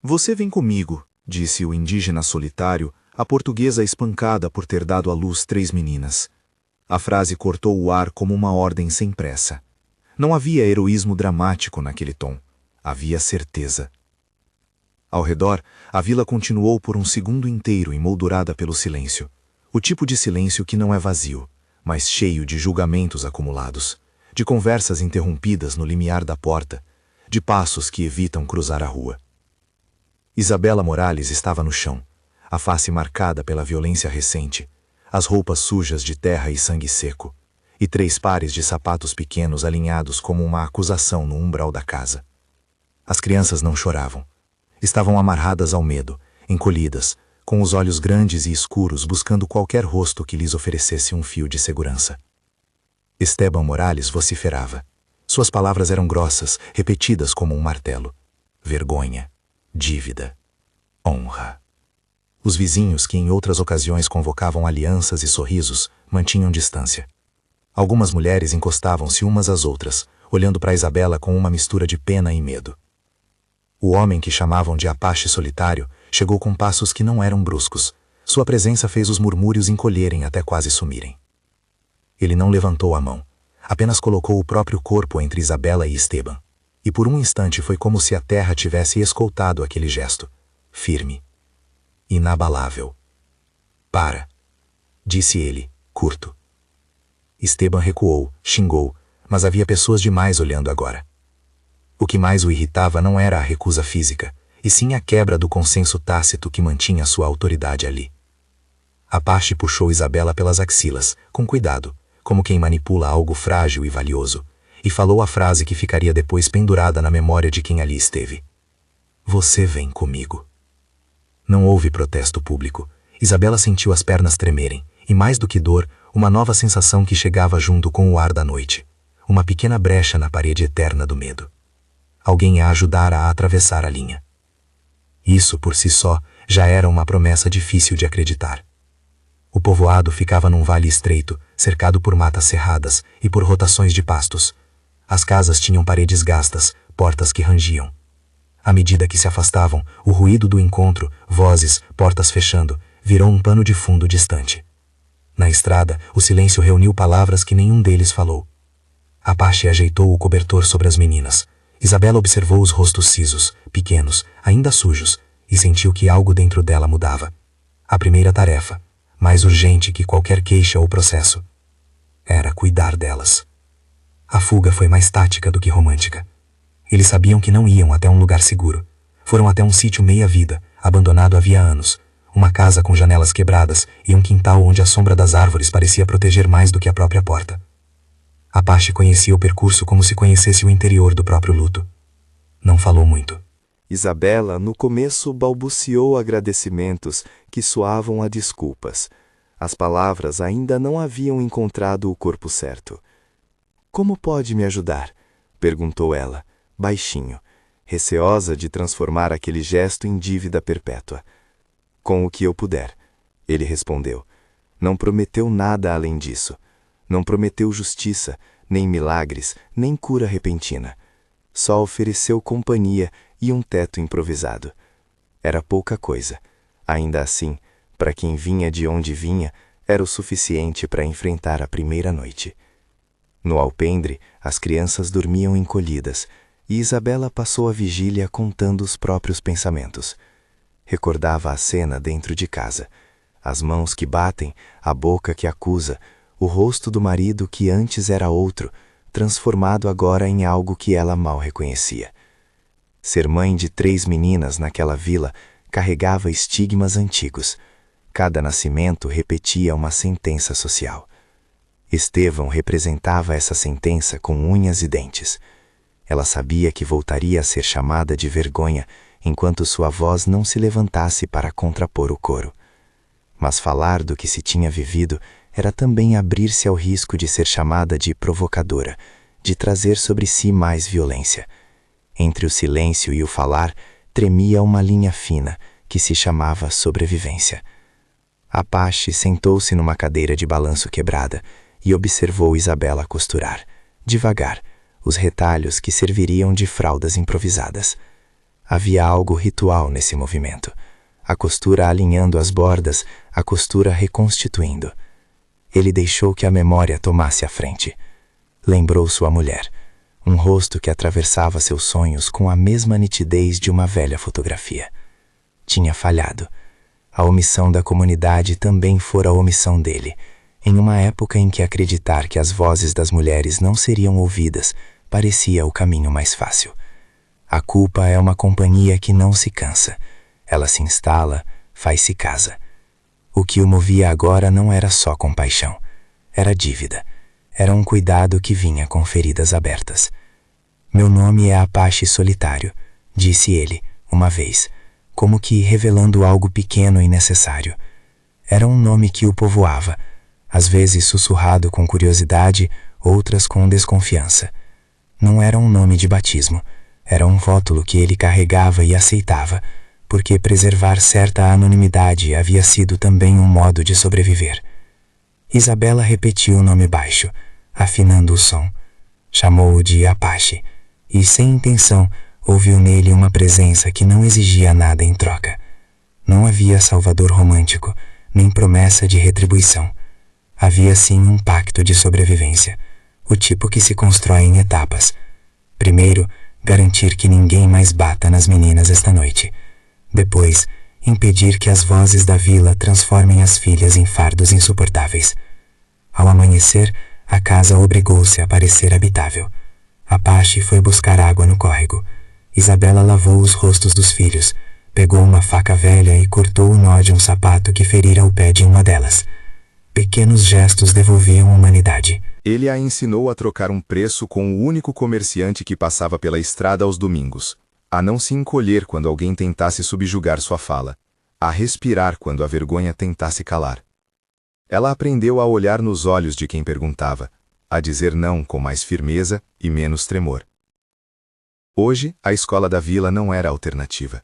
Você vem comigo, disse o indígena solitário, a portuguesa espancada por ter dado à luz 3 meninas. A frase cortou o ar como uma ordem sem pressa. Não havia heroísmo dramático naquele tom. Havia certeza. Ao redor, a vila continuou por um segundo inteiro emoldurada pelo silêncio. O tipo de silêncio que não é vazio, mas cheio de julgamentos acumulados, de conversas interrompidas no limiar da porta, de passos que evitam cruzar a rua. Isabela Morales estava no chão, a face marcada pela violência recente, as roupas sujas de terra e sangue seco, e 3 pares de sapatos pequenos alinhados como uma acusação no umbral da casa. As crianças não choravam. Estavam amarradas ao medo, encolhidas, com os olhos grandes e escuros buscando qualquer rosto que lhes oferecesse um fio de segurança. Esteban Morales vociferava. Suas palavras eram grossas, repetidas como um martelo. Vergonha, dívida, honra. Os vizinhos, que em outras ocasiões convocavam alianças e sorrisos, mantinham distância. Algumas mulheres encostavam-se umas às outras, olhando para Isabela com uma mistura de pena e medo. O homem que chamavam de Apache solitário chegou com passos que não eram bruscos. Sua presença fez os murmúrios encolherem até quase sumirem. Ele não levantou a mão, apenas colocou o próprio corpo entre Isabela e Esteban, e por um instante foi como se a terra tivesse escoltado aquele gesto, firme, inabalável. Para, disse ele, curto. Esteban recuou, xingou, mas havia pessoas demais olhando agora. O que mais o irritava não era a recusa física, e sim a quebra do consenso tácito que mantinha sua autoridade ali. Apache puxou Isabela pelas axilas, com cuidado, como quem manipula algo frágil e valioso, e falou a frase que ficaria depois pendurada na memória de quem ali esteve. Você vem comigo. Não houve protesto público. Isabela sentiu as pernas tremerem, e mais do que dor, uma nova sensação que chegava junto com o ar da noite. Uma pequena brecha na parede eterna do medo. Alguém a ajudara a atravessar a linha. Isso, por si só, já era uma promessa difícil de acreditar. O povoado ficava num vale estreito, cercado por matas cerradas e por rotações de pastos. As casas tinham paredes gastas, portas que rangiam. À medida que se afastavam, o ruído do encontro, vozes, portas fechando, virou um pano de fundo distante. Na estrada, o silêncio reuniu palavras que nenhum deles falou. Apache ajeitou o cobertor sobre as meninas. Isabela observou os rostos cisos, pequenos, ainda sujos, e sentiu que algo dentro dela mudava. A primeira tarefa, mais urgente que qualquer queixa ou processo, era cuidar delas. A fuga foi mais tática do que romântica. Eles sabiam que não iam até um lugar seguro. Foram até um sítio meia-vida, abandonado havia anos, uma casa com janelas quebradas e um quintal onde a sombra das árvores parecia proteger mais do que a própria porta. Apache conhecia o percurso como se conhecesse o interior do próprio luto. Não falou muito. Isabela, no começo, balbuciou agradecimentos que soavam a desculpas. As palavras ainda não haviam encontrado o corpo certo. Como pode me ajudar? Perguntou ela, baixinho, receosa de transformar aquele gesto em dívida perpétua. Com o que eu puder, ele respondeu. Não prometeu nada além disso. Não prometeu justiça, nem milagres, nem cura repentina. Só ofereceu companhia e um teto improvisado. Era pouca coisa. Ainda assim, para quem vinha de onde vinha, era o suficiente para enfrentar a primeira noite. No alpendre, as crianças dormiam encolhidas, e Isabela passou a vigília contando os próprios pensamentos. Recordava a cena dentro de casa. As mãos que batem, a boca que acusa, o rosto do marido que antes era outro, transformado agora em algo que ela mal reconhecia. Ser mãe de 3 meninas naquela vila carregava estigmas antigos. Cada nascimento repetia uma sentença social. Estevão representava essa sentença com unhas e dentes. Ela sabia que voltaria a ser chamada de vergonha enquanto sua voz não se levantasse para contrapor o coro. Mas falar do que se tinha vivido era também abrir-se ao risco de ser chamada de provocadora, de trazer sobre si mais violência. Entre o silêncio e o falar, tremia uma linha fina, que se chamava sobrevivência. Apache sentou-se numa cadeira de balanço quebrada e observou Isabela costurar, devagar, os retalhos que serviriam de fraldas improvisadas. Havia algo ritual nesse movimento. A costura alinhando as bordas, a costura reconstituindo. Ele deixou que a memória tomasse a frente. Lembrou sua mulher, um rosto que atravessava seus sonhos com a mesma nitidez de uma velha fotografia. Tinha falhado. A omissão da comunidade também fora a omissão dele, em uma época em que acreditar que as vozes das mulheres não seriam ouvidas parecia o caminho mais fácil. A culpa é uma companhia que não se cansa. Ela se instala, faz-se casa. O que o movia agora não era só compaixão. Era dívida. Era um cuidado que vinha com feridas abertas. Meu nome é Apache Solitário, disse ele, uma vez, como que revelando algo pequeno e necessário. Era um nome que o povoava, às vezes sussurrado com curiosidade, outras com desconfiança. Não era um nome de batismo, era um rótulo que ele carregava e aceitava, porque preservar certa anonimidade havia sido também um modo de sobreviver. Isabela repetiu o nome baixo, afinando o som. Chamou-o de Apache, e sem intenção ouviu nele uma presença que não exigia nada em troca. Não havia salvador romântico, nem promessa de retribuição. Havia sim um pacto de sobrevivência, o tipo que se constrói em etapas. Primeiro, garantir que ninguém mais bata nas meninas esta noite. Depois, impedir que as vozes da vila transformem as filhas em fardos insuportáveis. Ao amanhecer, a casa obrigou-se a parecer habitável. Apache foi buscar água no córrego. Isabela lavou os rostos dos filhos, pegou uma faca velha e cortou o nó de um sapato que ferira o pé de uma delas. Pequenos gestos devolviam humanidade. Ele a ensinou a trocar um preço com o único comerciante que passava pela estrada aos domingos, a não se encolher quando alguém tentasse subjugar sua fala, a respirar quando a vergonha tentasse calar. Ela aprendeu a olhar nos olhos de quem perguntava, a dizer não com mais firmeza e menos tremor. Hoje, a escola da vila não era alternativa.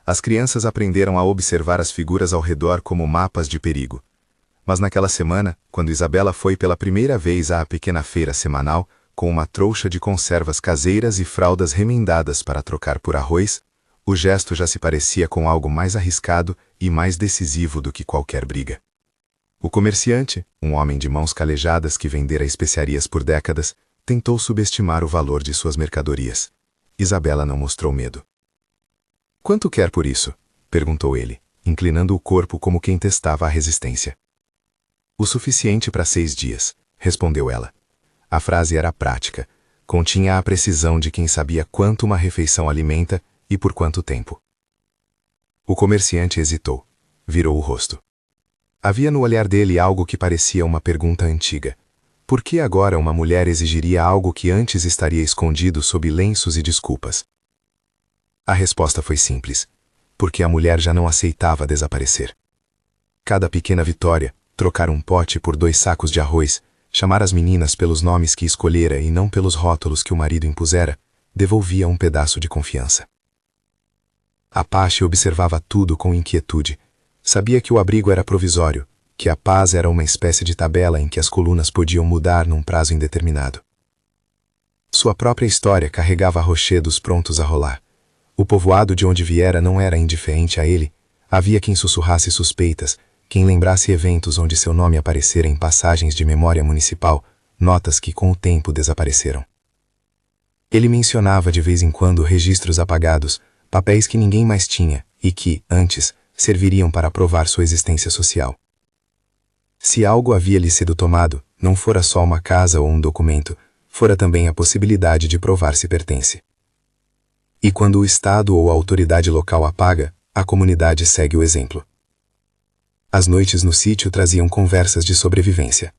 As crianças aprenderam a observar as figuras ao redor como mapas de perigo. Mas naquela semana, quando Isabela foi pela primeira vez à pequena feira semanal, com uma trouxa de conservas caseiras e fraldas remendadas para trocar por arroz, o gesto já se parecia com algo mais arriscado e mais decisivo do que qualquer briga. O comerciante, um homem de mãos calejadas que vendera especiarias por décadas, tentou subestimar o valor de suas mercadorias. Isabela não mostrou medo. "Quanto quer por isso?" perguntou ele, inclinando o corpo como quem testava a resistência. "O suficiente para 6 dias", respondeu ela. A frase era prática, continha a precisão de quem sabia quanto uma refeição alimenta e por quanto tempo. O comerciante hesitou, virou o rosto. Havia no olhar dele algo que parecia uma pergunta antiga. Por que agora uma mulher exigiria algo que antes estaria escondido sob lenços e desculpas? A resposta foi simples, porque a mulher já não aceitava desaparecer. Cada pequena vitória, trocar um pote por 2 sacos de arroz, chamar as meninas pelos nomes que escolhera e não pelos rótulos que o marido impusera, devolvia um pedaço de confiança. Apache observava tudo com inquietude. Sabia que o abrigo era provisório, que a paz era uma espécie de tabela em que as colunas podiam mudar num prazo indeterminado. Sua própria história carregava rochedos prontos a rolar. O povoado de onde viera não era indiferente a ele. Havia quem sussurrasse suspeitas, quem lembrasse eventos onde seu nome aparecera em passagens de memória municipal, notas que com o tempo desapareceram. Ele mencionava de vez em quando registros apagados, papéis que ninguém mais tinha e que, antes, serviriam para provar sua existência social. Se algo havia lhe sido tomado, não fora só uma casa ou um documento, fora também a possibilidade de provar se pertence. E quando o Estado ou a autoridade local apaga, a comunidade segue o exemplo. As noites no sítio traziam conversas de sobrevivência.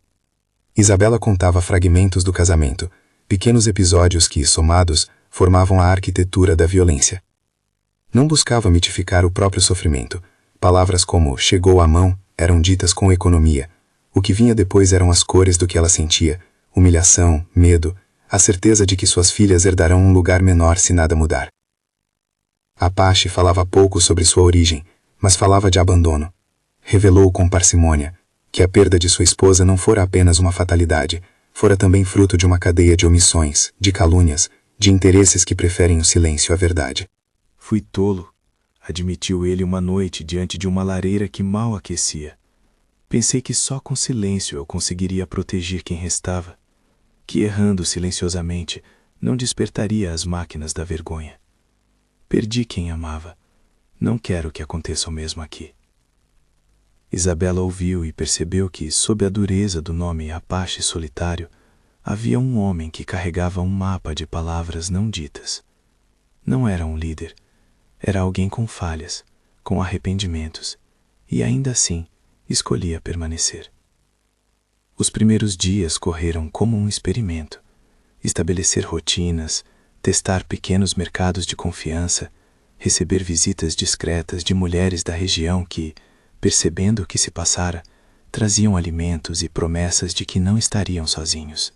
Isabela contava fragmentos do casamento, pequenos episódios que, somados, formavam a arquitetura da violência. Não buscava mitificar o próprio sofrimento. Palavras como "chegou à mão" eram ditas com economia. O que vinha depois eram as cores do que ela sentia: humilhação, medo, a certeza de que suas filhas herdarão um lugar menor se nada mudar. Apache falava pouco sobre sua origem, mas falava de abandono. Revelou com parcimônia que a perda de sua esposa não fora apenas uma fatalidade, fora também fruto de uma cadeia de omissões, de calúnias, de interesses que preferem o silêncio à verdade. Fui tolo, admitiu ele uma noite diante de uma lareira que mal aquecia. Pensei que só com silêncio eu conseguiria proteger quem restava, que errando silenciosamente não despertaria as máquinas da vergonha. Perdi quem amava. Não quero que aconteça o mesmo aqui. Isabela ouviu e percebeu que, sob a dureza do nome Apache Solitário, havia um homem que carregava um mapa de palavras não ditas. Não era um líder, era alguém com falhas, com arrependimentos, e ainda assim escolhia permanecer. Os primeiros dias correram como um experimento. Estabelecer rotinas, testar pequenos mercados de confiança, receber visitas discretas de mulheres da região que, percebendo o que se passara, traziam alimentos e promessas de que não estariam sozinhos.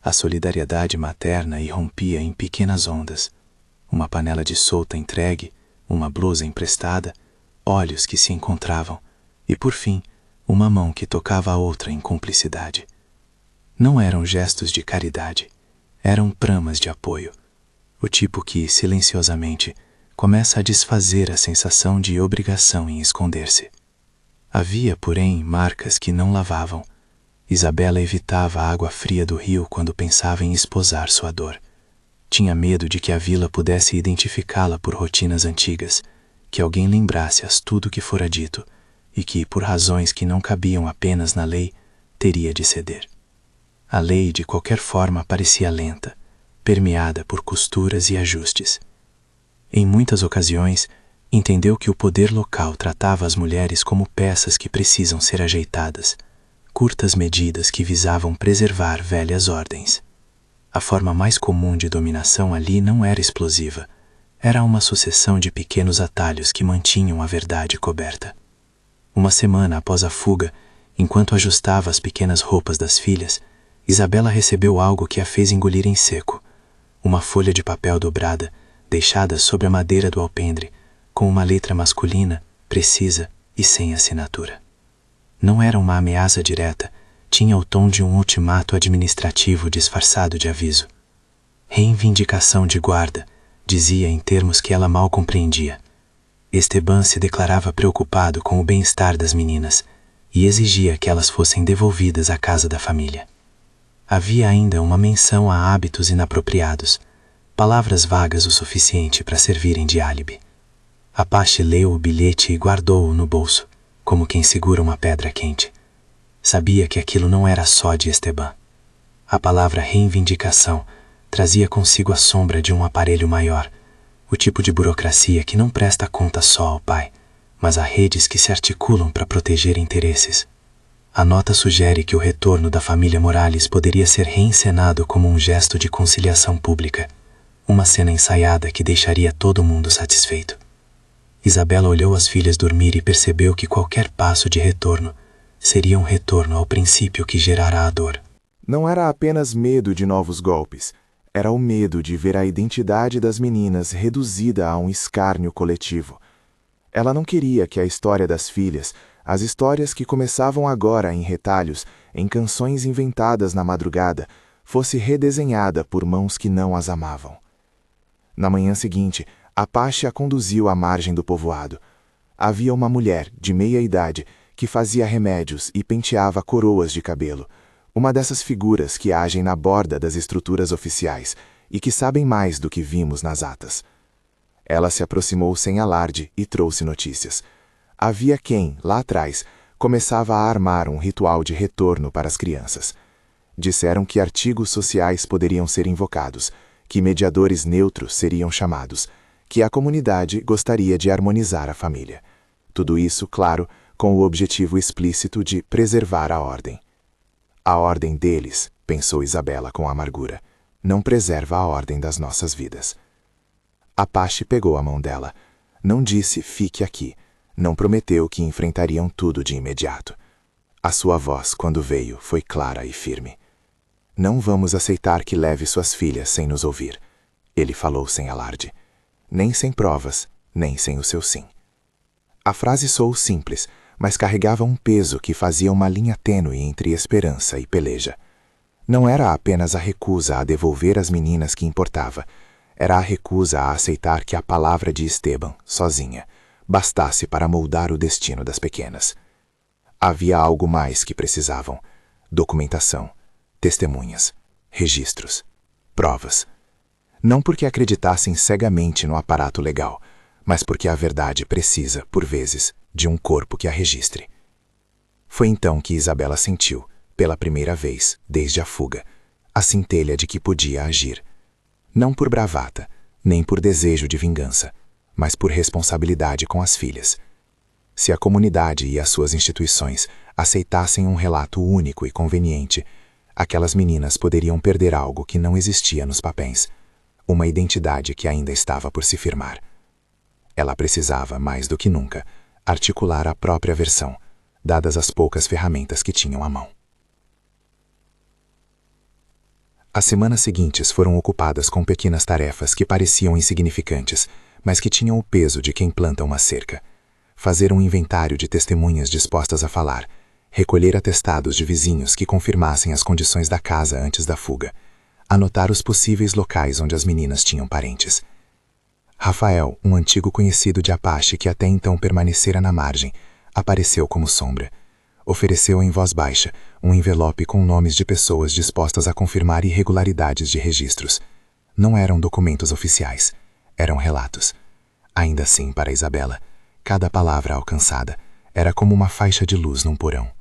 A solidariedade materna irrompia em pequenas ondas. Uma panela de solta entregue, uma blusa emprestada, olhos que se encontravam e, por fim, uma mão que tocava a outra em cumplicidade. Não eram gestos de caridade, eram pramas de apoio, o tipo que, silenciosamente, começa a desfazer a sensação de obrigação em esconder-se. Havia, porém, marcas que não lavavam. Isabela evitava a água fria do rio quando pensava em esposar sua dor. Tinha medo de que a vila pudesse identificá-la por rotinas antigas, que alguém lembrasse-as tudo que fora dito e que, por razões que não cabiam apenas na lei, teria de ceder. A lei, de qualquer forma, parecia lenta, permeada por costuras e ajustes. Em muitas ocasiões, entendeu que o poder local tratava as mulheres como peças que precisam ser ajeitadas, curtas medidas que visavam preservar velhas ordens. A forma mais comum de dominação ali não era explosiva, era uma sucessão de pequenos atalhos que mantinham a verdade coberta. Uma semana após a fuga, enquanto ajustava as pequenas roupas das filhas, Isabela recebeu algo que a fez engolir em seco, uma folha de papel dobrada, deixada sobre a madeira do alpendre, com uma letra masculina, precisa e sem assinatura. Não era uma ameaça direta, tinha o tom de um ultimato administrativo disfarçado de aviso. Reivindicação de guarda, dizia em termos que ela mal compreendia. Esteban se declarava preocupado com o bem-estar das meninas e exigia que elas fossem devolvidas à casa da família. Havia ainda uma menção a hábitos inapropriados, palavras vagas o suficiente para servirem de álibi. Apache leu o bilhete e guardou-o no bolso, como quem segura uma pedra quente. Sabia que aquilo não era só de Esteban. A palavra reivindicação trazia consigo a sombra de um aparelho maior, o tipo de burocracia que não presta conta só ao pai, mas a redes que se articulam para proteger interesses. A nota sugere que o retorno da família Morales poderia ser reencenado como um gesto de conciliação pública, uma cena ensaiada que deixaria todo mundo satisfeito. Isabela olhou as filhas dormir e percebeu que qualquer passo de retorno seria um retorno ao princípio que gerara a dor. Não era apenas medo de novos golpes, era o medo de ver a identidade das meninas reduzida a um escárnio coletivo. Ela não queria que a história das filhas, as histórias que começavam agora em retalhos, em canções inventadas na madrugada, fosse redesenhada por mãos que não as amavam. Na manhã seguinte, Apache a conduziu à margem do povoado. Havia uma mulher, de meia idade, que fazia remédios e penteava coroas de cabelo, uma dessas figuras que agem na borda das estruturas oficiais e que sabem mais do que vimos nas atas. Ela se aproximou sem alarde e trouxe notícias. Havia quem, lá atrás, começava a armar um ritual de retorno para as crianças. Disseram que artigos sociais poderiam ser invocados, que mediadores neutros seriam chamados, que a comunidade gostaria de harmonizar a família. Tudo isso, claro, com o objetivo explícito de preservar a ordem. A ordem deles, pensou Isabela com amargura, não preserva a ordem das nossas vidas. Apache pegou a mão dela. Não disse fique aqui. Não prometeu que enfrentariam tudo de imediato. A sua voz, quando veio, foi clara e firme. Não vamos aceitar que leve suas filhas sem nos ouvir. Ele falou sem alarde. Nem sem provas, nem sem o seu sim. A frase soou simples, mas carregava um peso que fazia uma linha tênue entre esperança e peleja. Não era apenas a recusa a devolver as meninas que importava. era a recusa a aceitar que a palavra de Esteban, sozinha, bastasse para moldar o destino das pequenas. Havia algo mais que precisavam: documentação, testemunhas, registros, provas. Não porque acreditassem cegamente no aparato legal, mas porque a verdade precisa, por vezes, de um corpo que a registre. Foi então que Isabela sentiu, pela primeira vez, desde a fuga, a centelha de que podia agir. Não por bravata, nem por desejo de vingança, mas por responsabilidade com as filhas. Se a comunidade e as suas instituições aceitassem um relato único e conveniente, aquelas meninas poderiam perder algo que não existia nos papéis, uma identidade que ainda estava por se firmar. Ela precisava, mais do que nunca, articular a própria versão, dadas as poucas ferramentas que tinham à mão. As semanas seguintes foram ocupadas com pequenas tarefas que pareciam insignificantes, mas que tinham o peso de quem planta uma cerca. Fazer um inventário de testemunhas dispostas a falar, recolher atestados de vizinhos que confirmassem as condições da casa antes da fuga, anotar os possíveis locais onde as meninas tinham parentes. Rafael, um antigo conhecido de Apache que até então permanecera na margem, apareceu como sombra. Ofereceu em voz baixa um envelope com nomes de pessoas dispostas a confirmar irregularidades de registros. Não eram documentos oficiais, eram relatos. Ainda assim, para Isabela, cada palavra alcançada era como uma faixa de luz num porão.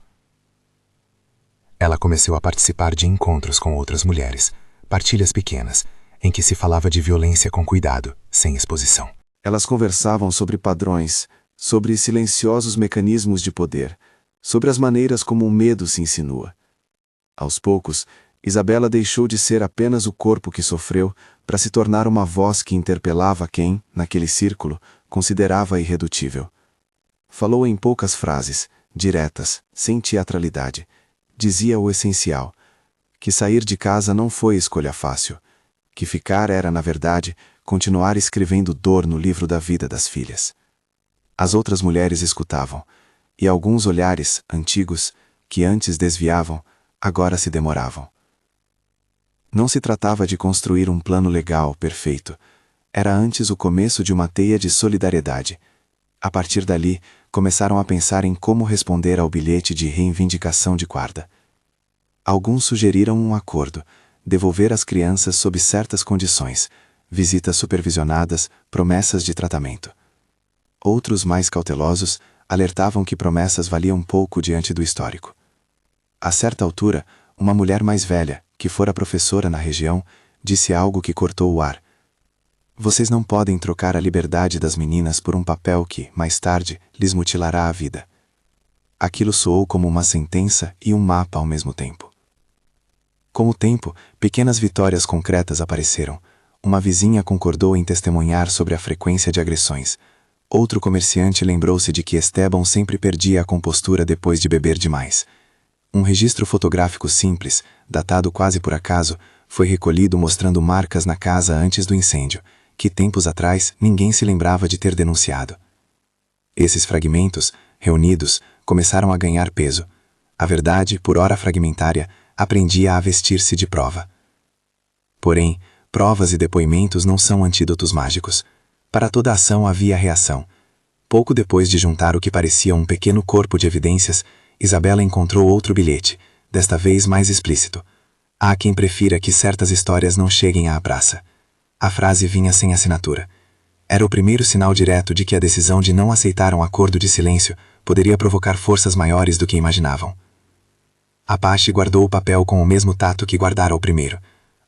Ela começou a participar de encontros com outras mulheres, partilhas pequenas, em que se falava de violência com cuidado, sem exposição. Elas conversavam sobre padrões, sobre silenciosos mecanismos de poder, sobre as maneiras como o medo se insinua. Aos poucos, Isabela deixou de ser apenas o corpo que sofreu para se tornar uma voz que interpelava quem, naquele círculo, considerava irredutível. Falou em poucas frases, diretas, sem teatralidade. Dizia o essencial: que sair de casa não foi escolha fácil, que ficar era, na verdade, continuar escrevendo dor no livro da vida das filhas. As outras mulheres escutavam, e alguns olhares, antigos, que antes desviavam, agora se demoravam. Não se tratava de construir um plano legal perfeito. Era antes o começo de uma teia de solidariedade. A partir dali, começaram a pensar em como responder ao bilhete de reivindicação de guarda. Alguns sugeriram um acordo: devolver as crianças sob certas condições, visitas supervisionadas, promessas de tratamento. Outros, mais cautelosos, alertavam que promessas valiam pouco diante do histórico. A certa altura, uma mulher mais velha, que fora professora na região, disse algo que cortou o ar. Vocês não podem trocar a liberdade das meninas por um papel que, mais tarde, lhes mutilará a vida. Aquilo soou como uma sentença e um mapa ao mesmo tempo. Com o tempo, pequenas vitórias concretas apareceram. Uma vizinha concordou em testemunhar sobre a frequência de agressões. Outro comerciante lembrou-se de que Esteban sempre perdia a compostura depois de beber demais. Um registro fotográfico simples, datado quase por acaso, foi recolhido mostrando marcas na casa antes do incêndio, que tempos atrás ninguém se lembrava de ter denunciado. Esses fragmentos, reunidos, começaram a ganhar peso. A verdade, por ora fragmentária, aprendia a vestir-se de prova. Porém, provas e depoimentos não são antídotos mágicos. Para toda ação havia reação. Pouco depois de juntar o que parecia um pequeno corpo de evidências, Isabela encontrou outro bilhete, desta vez mais explícito. Há quem prefira que certas histórias não cheguem à praça. A frase vinha sem assinatura. Era o primeiro sinal direto de que a decisão de não aceitar um acordo de silêncio poderia provocar forças maiores do que imaginavam. Apache guardou o papel com o mesmo tato que guardara o primeiro.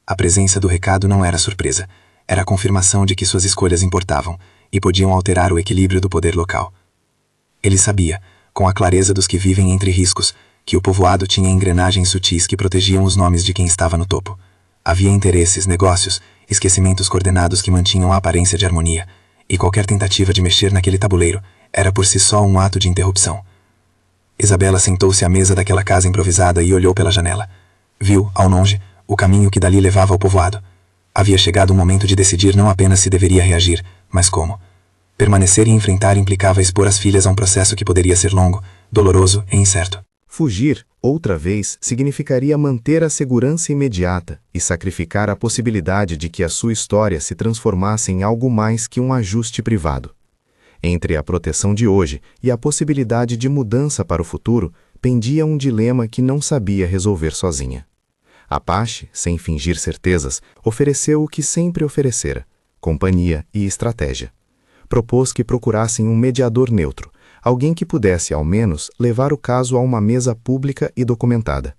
A presença do recado não era surpresa. Era a confirmação de que suas escolhas importavam e podiam alterar o equilíbrio do poder local. Ele sabia, com a clareza dos que vivem entre riscos, que o povoado tinha engrenagens sutis que protegiam os nomes de quem estava no topo. Havia interesses, negócios, esquecimentos coordenados que mantinham a aparência de harmonia, e qualquer tentativa de mexer naquele tabuleiro era por si só um ato de interrupção. Isabela sentou-se à mesa daquela casa improvisada e olhou pela janela. Viu, ao longe, o caminho que dali levava ao povoado. Havia chegado o momento de decidir não apenas se deveria reagir, mas como. Permanecer e enfrentar implicava expor as filhas a um processo que poderia ser longo, doloroso e incerto. Fugir, outra vez, significaria manter a segurança imediata e sacrificar a possibilidade de que a sua história se transformasse em algo mais que um ajuste privado. Entre a proteção de hoje e a possibilidade de mudança para o futuro, pendia um dilema que não sabia resolver sozinha. Apache, sem fingir certezas, ofereceu o que sempre oferecera: companhia e estratégia. Propôs que procurassem um mediador neutro, alguém que pudesse, ao menos, levar o caso a uma mesa pública e documentada.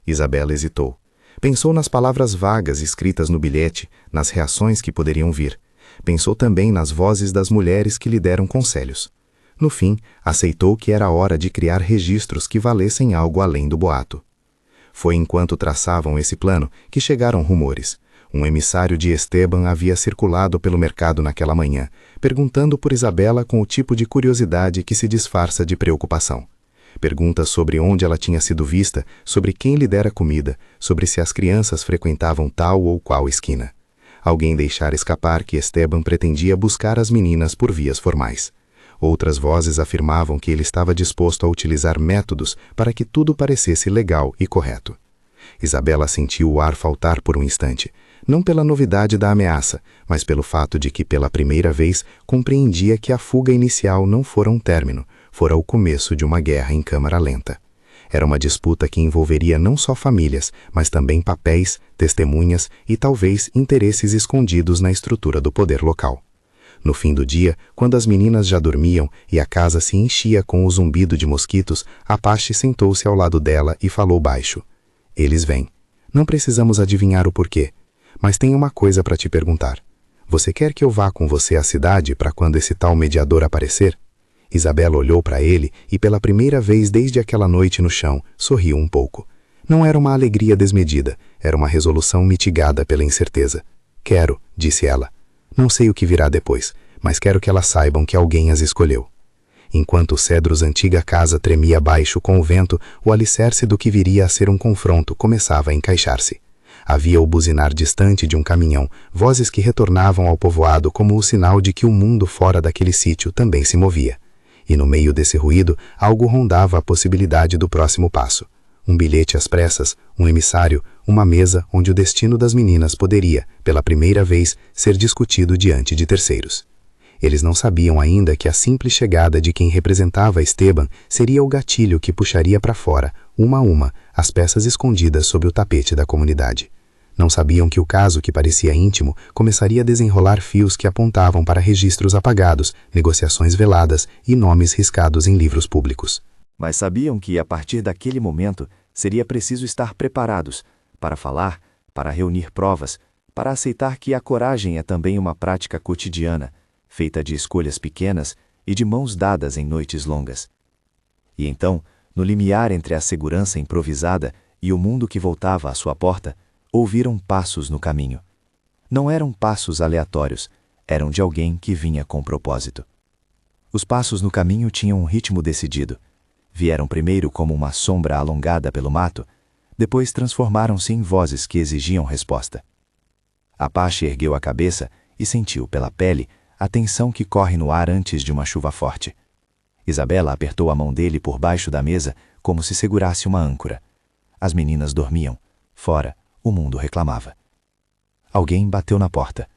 Isabela hesitou. Pensou nas palavras vagas escritas no bilhete, nas reações que poderiam vir. Pensou também nas vozes das mulheres que lhe deram conselhos. No fim, aceitou que era hora de criar registros que valessem algo além do boato. Foi enquanto traçavam esse plano que chegaram rumores. Um emissário de Esteban havia circulado pelo mercado naquela manhã, perguntando por Isabela com o tipo de curiosidade que se disfarça de preocupação. Perguntas sobre onde ela tinha sido vista, sobre quem lhe dera comida, sobre se as crianças frequentavam tal ou qual esquina. Alguém deixara escapar que Esteban pretendia buscar as meninas por vias formais. Outras vozes afirmavam que ele estava disposto a utilizar métodos para que tudo parecesse legal e correto. Isabela sentiu o ar faltar por um instante, não pela novidade da ameaça, mas pelo fato de que, pela primeira vez, compreendia que a fuga inicial não fora um término, fora o começo de uma guerra em câmara lenta. Era uma disputa que envolveria não só famílias, mas também papéis, testemunhas e talvez interesses escondidos na estrutura do poder local. No fim do dia, quando as meninas já dormiam e a casa se enchia com o zumbido de mosquitos, Apache sentou-se ao lado dela e falou baixo: "Eles vêm. Não precisamos adivinhar o porquê. Mas tenho uma coisa para te perguntar. Você quer que eu vá com você à cidade para quando esse tal mediador aparecer?" Isabela olhou para ele e, pela primeira vez desde aquela noite no chão, sorriu um pouco. Não era uma alegria desmedida, era uma resolução mitigada pela incerteza. "Quero", disse ela. "Não sei o que virá depois, mas quero que elas saibam que alguém as escolheu." Enquanto os cedros antiga casa tremia abaixo com o vento, o alicerce do que viria a ser um confronto começava a encaixar-se. Havia o buzinar distante de um caminhão, vozes que retornavam ao povoado como o sinal de que o mundo fora daquele sítio também se movia. E no meio desse ruído, algo rondava a possibilidade do próximo passo. Um bilhete às pressas, um emissário, uma mesa onde o destino das meninas poderia, pela primeira vez, ser discutido diante de terceiros. Eles não sabiam ainda que a simples chegada de quem representava Esteban seria o gatilho que puxaria para fora, uma a uma, as peças escondidas sob o tapete da comunidade. Não sabiam que o caso, que parecia íntimo, começaria a desenrolar fios que apontavam para registros apagados, negociações veladas e nomes riscados em livros públicos. Mas sabiam que, a partir daquele momento, seria preciso estar preparados para falar, para reunir provas, para aceitar que a coragem é também uma prática cotidiana, feita de escolhas pequenas e de mãos dadas em noites longas. E então, no limiar entre a segurança improvisada e o mundo que voltava à sua porta, ouviram passos no caminho. Não eram passos aleatórios, eram de alguém que vinha com propósito. Os passos no caminho tinham um ritmo decidido. Vieram primeiro como uma sombra alongada pelo mato, depois transformaram-se em vozes que exigiam resposta. Apache ergueu a cabeça e sentiu pela pele a tensão que corre no ar antes de uma chuva forte. Isabela apertou a mão dele por baixo da mesa como se segurasse uma âncora. As meninas dormiam. Fora, o mundo reclamava. Alguém bateu na porta.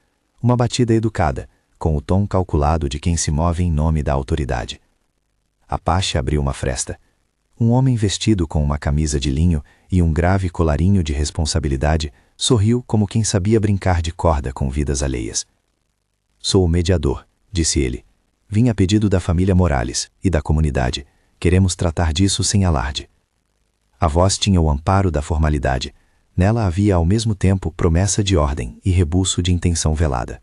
Uma batida educada, com o tom calculado de quem se move em nome da autoridade. Apache abriu uma fresta. Um homem vestido com uma camisa de linho e um grave colarinho de responsabilidade sorriu como quem sabia brincar de corda com vidas alheias. "Sou o mediador", disse ele. "Vim a pedido da família Morales e da comunidade. Queremos tratar disso sem alarde." A voz tinha o amparo da formalidade. Nela havia ao mesmo tempo promessa de ordem e rebuço de intenção velada.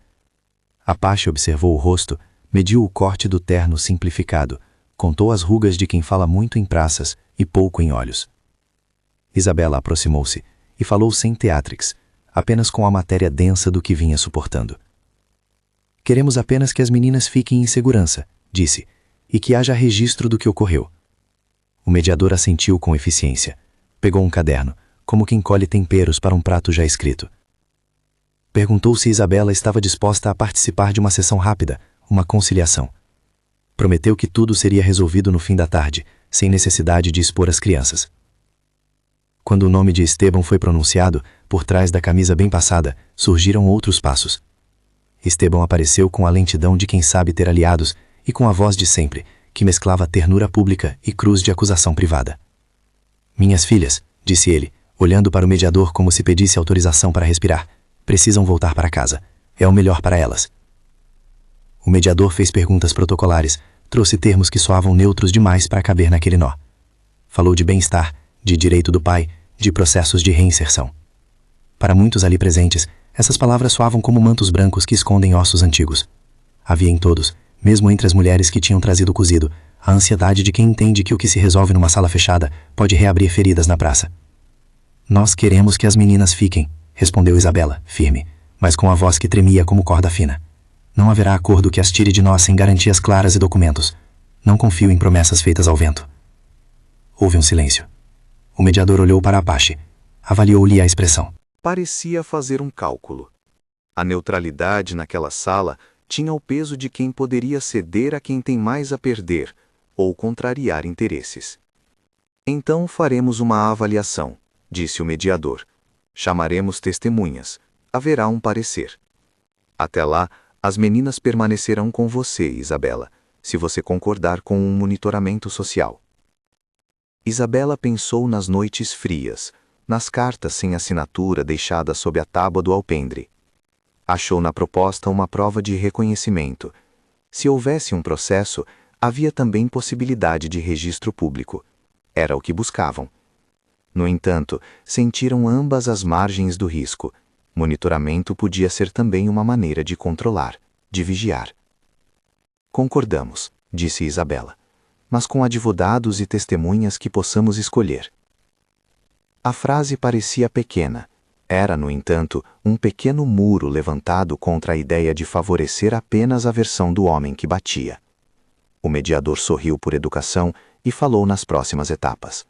Apache observou o rosto, mediu o corte do terno simplificado, contou as rugas de quem fala muito em praças e pouco em olhos. Isabela aproximou-se e falou sem teatrix, apenas com a matéria densa do que vinha suportando. "Queremos apenas que as meninas fiquem em segurança", disse, "e que haja registro do que ocorreu." O mediador assentiu com eficiência. Pegou um caderno, como quem colhe temperos para um prato já escrito. Perguntou se Isabela estava disposta a participar de uma sessão rápida, uma conciliação. Prometeu que tudo seria resolvido no fim da tarde, sem necessidade de expor as crianças. Quando o nome de Estevão foi pronunciado, por trás da camisa bem passada, surgiram outros passos. Estevão apareceu com a lentidão de quem sabe ter aliados e com a voz de sempre, que mesclava ternura pública e cruz de acusação privada. Minhas filhas, disse ele, olhando para o mediador como se pedisse autorização para respirar, precisam voltar para casa. É o melhor para elas. O mediador fez perguntas protocolares, trouxe termos que soavam neutros demais para caber naquele nó. Falou de bem-estar, de direito do pai, de processos de reinserção. Para muitos ali presentes, essas palavras soavam como mantos brancos que escondem ossos antigos. Havia em todos, mesmo entre as mulheres que tinham trazido o cozido, a ansiedade de quem entende que o que se resolve numa sala fechada pode reabrir feridas na praça. Nós queremos que as meninas fiquem, respondeu Isabela, firme, mas com a voz que tremia como corda fina. Não haverá acordo que as tire de nós sem garantias claras e documentos. Não confio em promessas feitas ao vento. Houve um silêncio. O mediador olhou para Apache. Avaliou-lhe a expressão. Parecia fazer um cálculo. A neutralidade naquela sala tinha o peso de quem poderia ceder a quem tem mais a perder, ou contrariar interesses. Então faremos uma avaliação, disse o mediador. Chamaremos testemunhas. Haverá um parecer. Até lá, as meninas permanecerão com você, Isabela, se você concordar com um monitoramento social. Isabela pensou nas noites frias, nas cartas sem assinatura deixadas sob a tábua do alpendre. Achou na proposta uma prova de reconhecimento. Se houvesse um processo, havia também possibilidade de registro público. Era o que buscavam. No entanto, sentiram ambas as margens do risco. Monitoramento podia ser também uma maneira de controlar, de vigiar. Concordamos, disse Isabela, mas com advogados e testemunhas que possamos escolher. A frase parecia pequena. Era, no entanto, um pequeno muro levantado contra a ideia de favorecer apenas a versão do homem que batia. O mediador sorriu por educação e falou nas próximas etapas.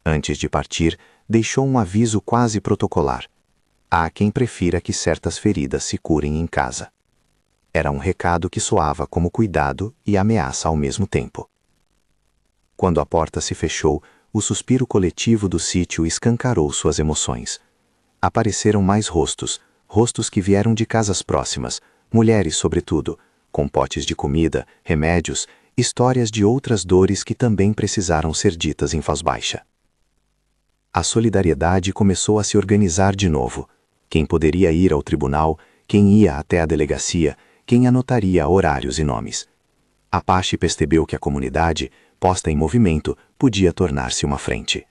Antes de partir, deixou um aviso quase protocolar. Há quem prefira que certas feridas se curem em casa. Era um recado que soava como cuidado e ameaça ao mesmo tempo. Quando a porta se fechou, o suspiro coletivo do sítio escancarou suas emoções. Apareceram mais rostos, rostos que vieram de casas próximas, mulheres sobretudo, com potes de comida, remédios, histórias de outras dores que também precisaram ser ditas em voz baixa. A solidariedade começou a se organizar de novo. Quem poderia ir ao tribunal, quem ia até a delegacia, quem anotaria horários e nomes. Apache percebeu que a comunidade, posta em movimento, podia tornar-se uma frente.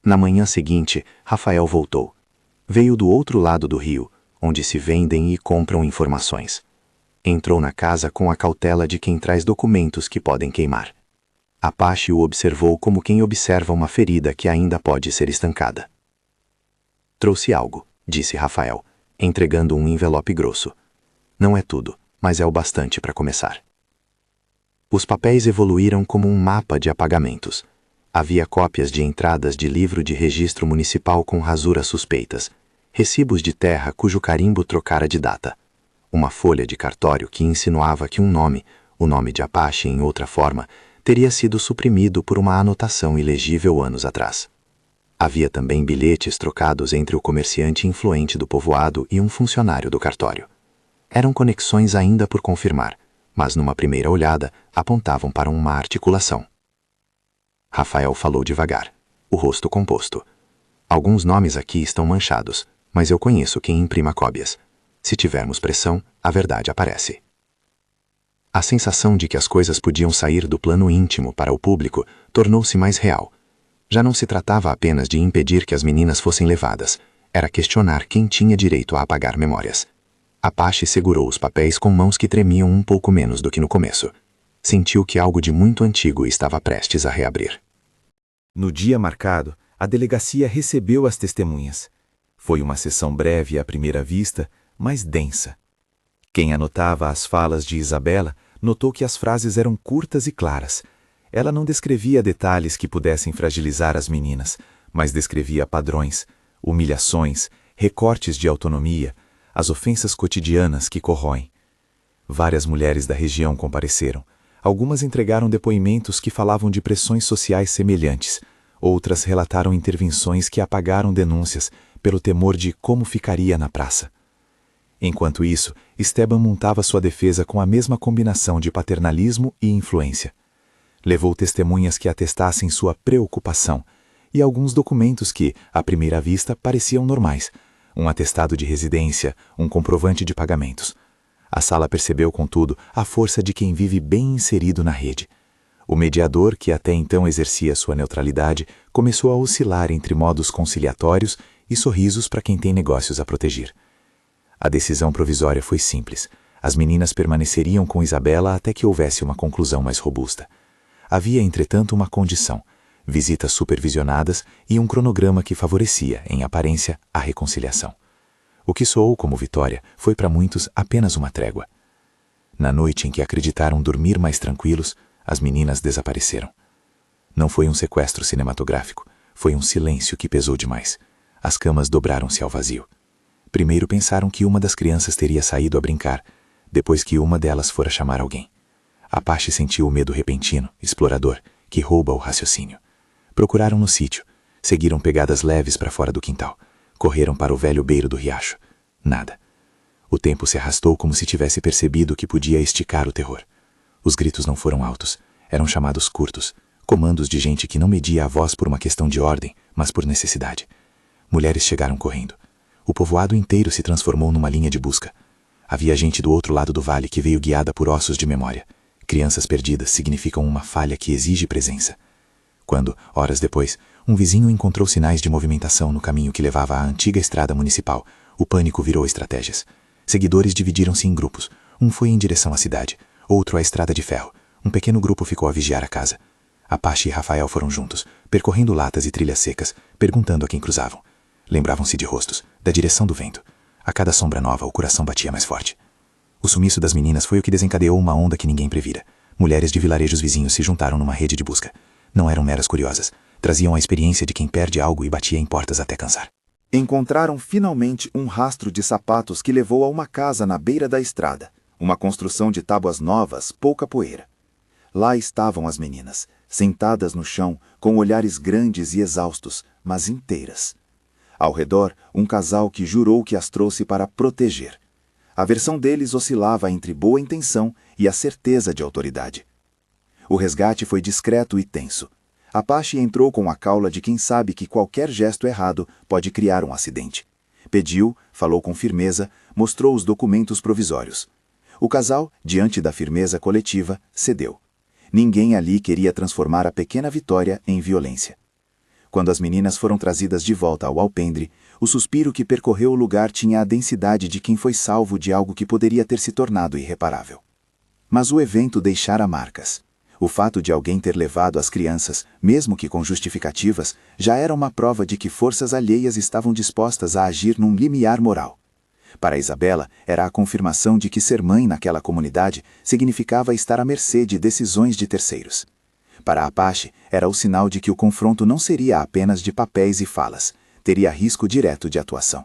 Na manhã seguinte, Rafael voltou. Veio do outro lado do rio, onde se vendem e compram informações. Entrou na casa com a cautela de quem traz documentos que podem queimar. Apache o observou como quem observa uma ferida que ainda pode ser estancada. Trouxe algo, disse Rafael, entregando um envelope grosso. Não é tudo, mas é o bastante para começar. Os papéis evoluíram como um mapa de apagamentos. Havia cópias de entradas de livro de registro municipal com rasuras suspeitas, recibos de terra cujo carimbo trocara de data, uma folha de cartório que insinuava que um nome, o nome de Apache em outra forma, teria sido suprimido por uma anotação ilegível anos atrás. Havia também bilhetes trocados entre o comerciante influente do povoado e um funcionário do cartório. Eram conexões ainda por confirmar, mas numa primeira olhada apontavam para uma articulação. Rafael falou devagar, o rosto composto. Alguns nomes aqui estão manchados, mas eu conheço quem imprima cópias. Se tivermos pressão, a verdade aparece. A sensação de que as coisas podiam sair do plano íntimo para o público tornou-se mais real. Já não se tratava apenas de impedir que as meninas fossem levadas, era questionar quem tinha direito a apagar memórias. Apache segurou os papéis com mãos que tremiam um pouco menos do que no começo. Sentiu que algo de muito antigo estava prestes a reabrir. No dia marcado, a delegacia recebeu as testemunhas. Foi uma sessão breve à primeira vista, mas densa. Quem anotava as falas de Isabela notou que as frases eram curtas e claras. Ela não descrevia detalhes que pudessem fragilizar as meninas, mas descrevia padrões, humilhações, recortes de autonomia, as ofensas cotidianas que corroem. Várias mulheres da região compareceram, Algumas entregaram depoimentos que falavam de pressões sociais semelhantes. Outras relataram intervenções que apagaram denúncias pelo temor de como ficaria na praça. Enquanto isso, Esteban montava sua defesa com a mesma combinação de paternalismo e influência. Levou testemunhas que atestassem sua preocupação e alguns documentos que, à primeira vista, pareciam normais. Um atestado de residência, um comprovante de pagamentos. A sala percebeu, contudo, a força de quem vive bem inserido na rede. O mediador, que até então exercia sua neutralidade, começou a oscilar entre modos conciliatórios e sorrisos para quem tem negócios a proteger. A decisão provisória foi simples. As meninas permaneceriam com Isabela até que houvesse uma conclusão mais robusta. Havia, entretanto, uma condição: visitas supervisionadas e um cronograma que favorecia, em aparência, a reconciliação. O que soou como vitória foi para muitos apenas uma trégua. Na noite em que acreditaram dormir mais tranquilos, as meninas desapareceram. Não foi um sequestro cinematográfico, foi um silêncio que pesou demais. As camas dobraram-se ao vazio. Primeiro pensaram que uma das crianças teria saído a brincar, depois que uma delas fora chamar alguém. Apache sentiu o medo repentino, explorador, que rouba o raciocínio. Procuraram no sítio, seguiram pegadas leves para fora do quintal, correram para o velho beiro do riacho. Nada. O tempo se arrastou como se tivesse percebido que podia esticar o terror. Os gritos não foram altos, eram chamados curtos, comandos de gente que não media a voz por uma questão de ordem, mas por necessidade. Mulheres chegaram correndo. O povoado inteiro se transformou numa linha de busca. Havia gente do outro lado do vale que veio guiada por ossos de memória. Crianças perdidas significam uma falha que exige presença. Quando, horas depois, um vizinho encontrou sinais de movimentação no caminho que levava à antiga estrada municipal, o pânico virou estratégias. Seguidores dividiram-se em grupos. Um foi em direção à cidade, outro à estrada de ferro. Um pequeno grupo ficou a vigiar a casa. Apache e Rafael foram juntos, percorrendo latas e trilhas secas, perguntando a quem cruzavam. Lembravam-se de rostos, da direção do vento. A cada sombra nova, o coração batia mais forte. O sumiço das meninas foi o que desencadeou uma onda que ninguém previra. Mulheres de vilarejos vizinhos se juntaram numa rede de busca. Não eram meras curiosas. Traziam a experiência de quem perde algo e batia em portas até cansar. Encontraram finalmente um rastro de sapatos que levou a uma casa na beira da estrada. Uma construção de tábuas novas, pouca poeira. Lá estavam as meninas, sentadas no chão, com olhares grandes e exaustos, mas inteiras. Ao redor, um casal que jurou que as trouxe para proteger. A versão deles oscilava entre boa intenção e a certeza de autoridade. O resgate foi discreto e tenso. Apache entrou com a caula de quem sabe que qualquer gesto errado pode criar um acidente. Pediu, falou com firmeza, mostrou os documentos provisórios. O casal, diante da firmeza coletiva, cedeu. Ninguém ali queria transformar a pequena vitória em violência. Quando as meninas foram trazidas de volta ao alpendre, o suspiro que percorreu o lugar tinha a densidade de quem foi salvo de algo que poderia ter se tornado irreparável. Mas o evento deixara marcas. O fato de alguém ter levado as crianças, mesmo que com justificativas, já era uma prova de que forças alheias estavam dispostas a agir num limiar moral. Para Isabela, era a confirmação de que ser mãe naquela comunidade significava estar à mercê de decisões de terceiros. Para Apache, era o sinal de que o confronto não seria apenas de papéis e falas, teria risco direto de atuação.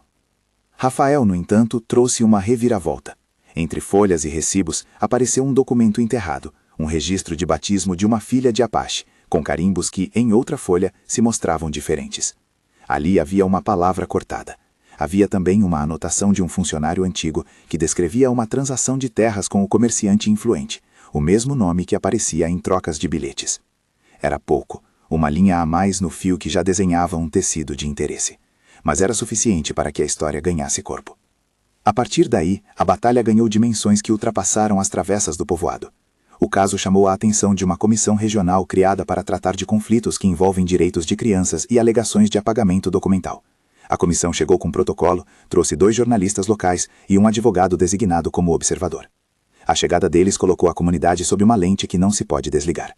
Rafael, no entanto, trouxe uma reviravolta. Entre folhas e recibos, apareceu um documento enterrado, um registro de batismo de uma filha de Apache, com carimbos que, em outra folha, se mostravam diferentes. Ali havia uma palavra cortada. Havia também uma anotação de um funcionário antigo que descrevia uma transação de terras com o comerciante influente, o mesmo nome que aparecia em trocas de bilhetes. Era pouco, uma linha a mais no fio que já desenhava um tecido de interesse. Mas era suficiente para que a história ganhasse corpo. A partir daí, a batalha ganhou dimensões que ultrapassaram as travessas do povoado. O caso chamou a atenção de uma comissão regional criada para tratar de conflitos que envolvem direitos de crianças e alegações de apagamento documental. A comissão chegou com protocolo, trouxe 2 jornalistas locais e um advogado designado como observador. A chegada deles colocou a comunidade sob uma lente que não se pode desligar.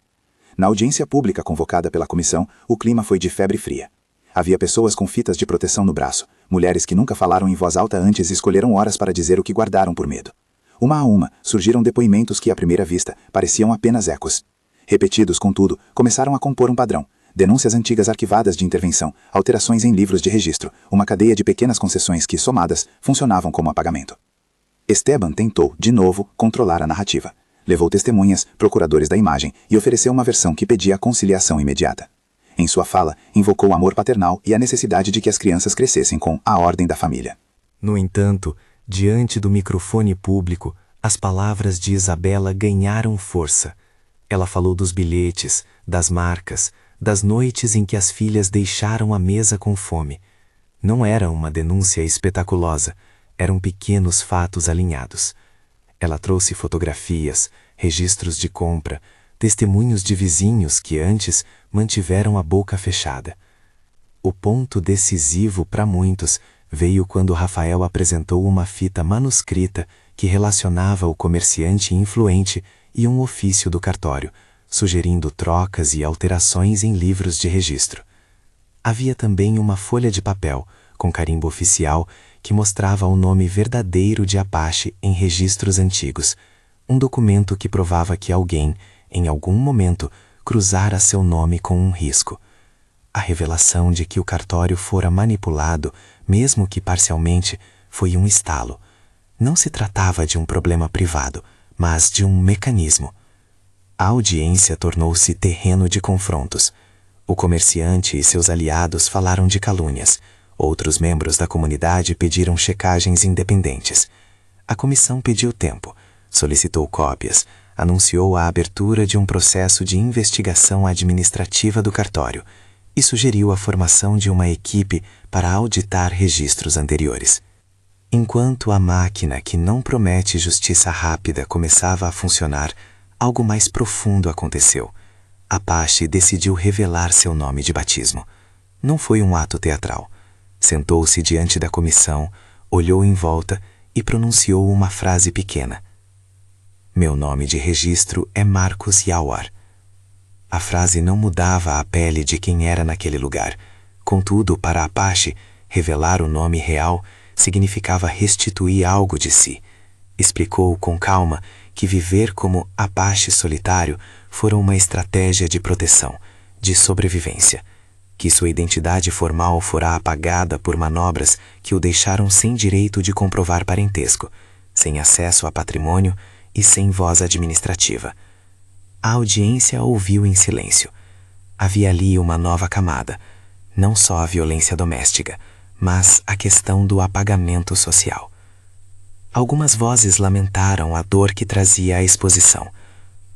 Na audiência pública convocada pela comissão, o clima foi de febre fria. Havia pessoas com fitas de proteção no braço, mulheres que nunca falaram em voz alta antes escolheram horas para dizer o que guardaram por medo. Uma a uma, surgiram depoimentos que, à primeira vista, pareciam apenas ecos. Repetidos, contudo, começaram a compor um padrão. Denúncias antigas arquivadas de intervenção, alterações em livros de registro, uma cadeia de pequenas concessões que, somadas, funcionavam como apagamento. Esteban tentou, de novo, controlar a narrativa. levou testemunhas, procuradores da imagem e ofereceu uma versão que pedia a conciliação imediata. Em sua fala, invocou o amor paternal e a necessidade de que as crianças crescessem com a ordem da família. No entanto, diante do microfone público, as palavras de Isabela ganharam força. Ela falou dos bilhetes, das marcas, das noites em que as filhas deixaram a mesa com fome. Não era uma denúncia espetaculosa, eram pequenos fatos alinhados. Ela trouxe fotografias, registros de compra, testemunhos de vizinhos que antes mantiveram a boca fechada. O ponto decisivo para muitos veio quando Rafael apresentou uma fita manuscrita que relacionava o comerciante influente e um ofício do cartório, sugerindo trocas e alterações em livros de registro. Havia também uma folha de papel, com carimbo oficial, que mostrava o nome verdadeiro de Apache em registros antigos, um documento que provava que alguém, em algum momento, cruzara seu nome com um risco. A revelação de que o cartório fora manipulado, mesmo que parcialmente, foi um estalo. Não se tratava de um problema privado, mas de um mecanismo. A audiência tornou-se terreno de confrontos. O comerciante e seus aliados falaram de calúnias. Outros membros da comunidade pediram checagens independentes. A comissão pediu tempo, solicitou cópias, anunciou a abertura de um processo de investigação administrativa do cartório e sugeriu a formação de uma equipe para auditar registros anteriores. Enquanto a máquina que não promete justiça rápida começava a funcionar, algo mais profundo aconteceu. Apache decidiu revelar seu nome de batismo. Não foi um ato teatral. Sentou-se diante da comissão, olhou em volta e pronunciou uma frase pequena. Meu nome de registro é Marcos Yawar. A frase não mudava a pele de quem era naquele lugar. Contudo, para Apache, revelar o nome real significava restituir algo de si. Explicou com calma que viver como Apache solitário fora uma estratégia de proteção, de sobrevivência, que sua identidade formal fora apagada por manobras que o deixaram sem direito de comprovar parentesco, sem acesso a patrimônio e sem voz administrativa. A audiência ouviu em silêncio. Havia ali uma nova camada, não só a violência doméstica, mas a questão do apagamento social. Algumas vozes lamentaram a dor que trazia a exposição.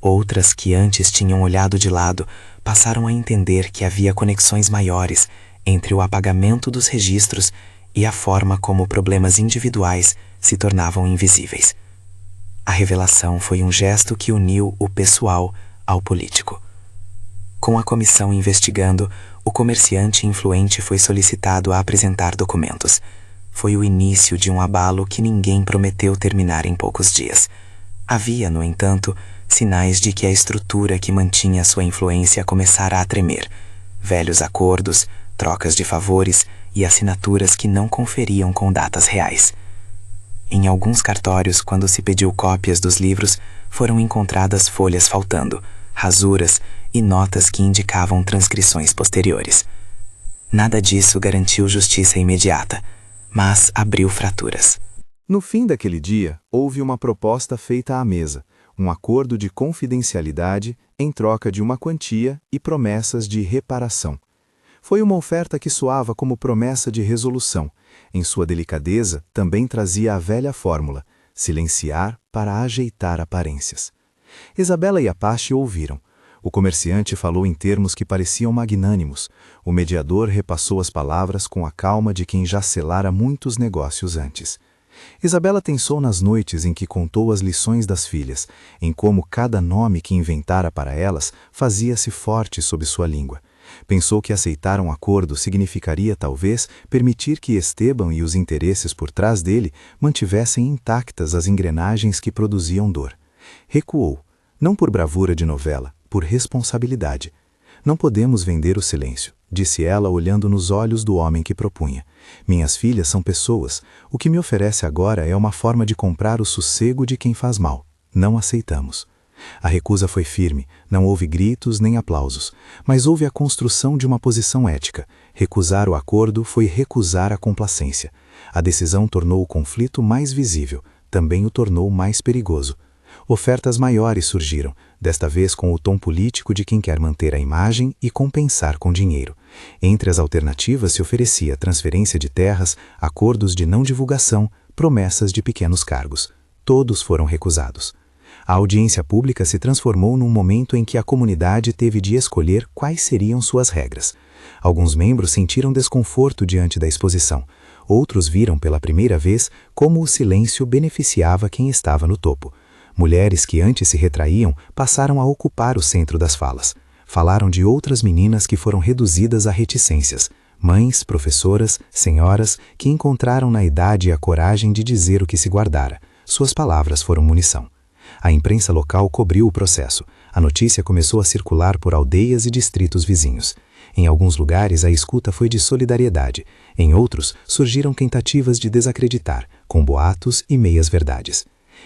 Outras, que antes tinham olhado de lado, passaram a entender que havia conexões maiores entre o apagamento dos registros e a forma como problemas individuais se tornavam invisíveis. A revelação foi um gesto que uniu o pessoal ao político. Com a comissão investigando, o comerciante influente foi solicitado a apresentar documentos. Foi o início de um abalo que ninguém prometeu terminar em poucos dias. Havia, no entanto, sinais de que a estrutura que mantinha sua influência começara a tremer. Velhos acordos, trocas de favores e assinaturas que não conferiam com datas reais. Em alguns cartórios, quando se pediu cópias dos livros, foram encontradas folhas faltando, rasuras e notas que indicavam transcrições posteriores. Nada disso garantiu justiça imediata, mas abriu fraturas. No fim daquele dia, houve uma proposta feita à mesa, um acordo de confidencialidade em troca de uma quantia e promessas de reparação. Foi uma oferta que soava como promessa de resolução. Em sua delicadeza, também trazia a velha fórmula: silenciar para ajeitar aparências. Isabela e Apache ouviram. O comerciante falou em termos que pareciam magnânimos. O mediador repassou as palavras com a calma de quem já selara muitos negócios antes. Isabela pensou nas noites em que contou as lições das filhas, em como cada nome que inventara para elas fazia-se forte sob sua língua. Pensou que aceitar um acordo significaria, talvez, permitir que Esteban e os interesses por trás dele mantivessem intactas as engrenagens que produziam dor. Recuou, não por bravura de novela, por responsabilidade. Não podemos vender o silêncio, disse ela olhando nos olhos do homem que propunha. Minhas filhas são pessoas. O que me oferece agora é uma forma de comprar o sossego de quem faz mal. Não aceitamos. A recusa foi firme, não houve gritos nem aplausos, mas houve a construção de uma posição ética. Recusar o acordo foi recusar a complacência. A decisão tornou o conflito mais visível, também o tornou mais perigoso. Ofertas maiores surgiram, desta vez com o tom político de quem quer manter a imagem e compensar com dinheiro. Entre as alternativas se oferecia transferência de terras, acordos de não divulgação, promessas de pequenos cargos. Todos foram recusados. A audiência pública se transformou num momento em que a comunidade teve de escolher quais seriam suas regras. Alguns membros sentiram desconforto diante da exposição. Outros viram pela primeira vez como o silêncio beneficiava quem estava no topo. Mulheres que antes se retraíam passaram a ocupar o centro das falas. Falaram de outras meninas que foram reduzidas a reticências. Mães, professoras, senhoras que encontraram na idade a coragem de dizer o que se guardara. Suas palavras foram munição. A imprensa local cobriu o processo. A notícia começou a circular por aldeias e distritos vizinhos. Em alguns lugares, a escuta foi de solidariedade. Em outros, surgiram tentativas de desacreditar, com boatos e meias-verdades.